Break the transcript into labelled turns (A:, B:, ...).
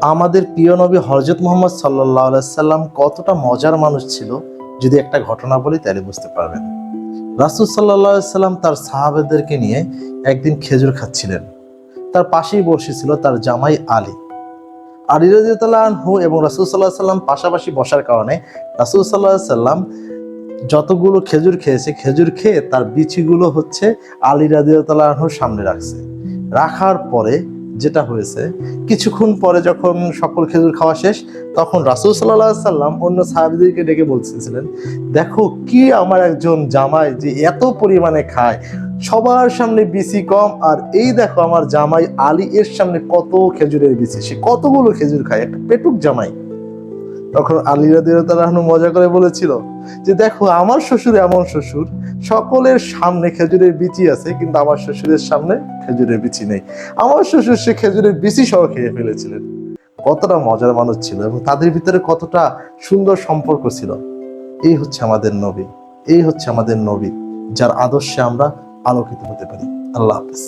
A: আমাদের প্রিয় নবী হযরত মুহাম্মদ সাল্লাল্লাহু আলাইহি সাল্লাম কতটা মজার মানুষ ছিল, যদি একটা ঘটনা বলি তাহলে বুঝতে পারবেন। রাসূল সাল্লাল্লাহু আলাইহি সাল্লাম তার সাহাবাদেরকে নিয়ে একদিন খেজুর খাচ্ছিলেন। তার পাশেই বসেছিল তার জামাই আলী। আলী রাদিয়াল্লাহু আনহু এবং রাসূল সাল্লাল্লাহু আলাইহি সাল্লাম পাশাপাশি বসার কারণে রাসূল সাল্লাল্লাহু আলাইহি সাল্লাম যতগুলো খেজুর খেয়েছে, খেজুর খেয়ে তার বিচিগুলো আলী রাদিয়াল্লাহু আনহুর সামনে রাখছে। রাখার পরে যেটা হয়েছে, কিছুক্ষণ পরে যখন সকল খেজুর খাওয়া শেষ, তখন রাসূল সাল্লাল্লাহু আলাইহি সাল্লাম অন্য সাহাবীদেরকে ডেকে বলতেছিলেন, দেখো কি আমার একজন জামাই যে এত পরিমাণে খায়, সবার সামনে বিচি কম, আর এই দেখো আমার জামাই আলী, এর সামনে কত খেজুরের বিচি, সে কতগুলো খেজুর খায়, একটা পেটুক জামাই। তখন আলী রাদিয়াল্লাহু আনহু মজা করে বলেছিল যে দেখো আমার শ্বশুর এমন শ্বশুর, সকলের সামনে খেজুরের বিচি আছে কিন্তু আমার শ্বশুরের সামনে খেজুরের বিচি নেই। আমার শ্বশুর সে খেজুরের বিচি সহ খেয়ে ফেলেছিলেন। কতটা মজার মানুষ ছিল এবং তাদের ভিতরে কতটা সুন্দর সম্পর্ক ছিল। এই হচ্ছে আমাদের নবী, এই হচ্ছে আমাদের নবী, যার আদর্শে আমরা আলোকিত হতে পারি। আল্লাহ হাফেজ।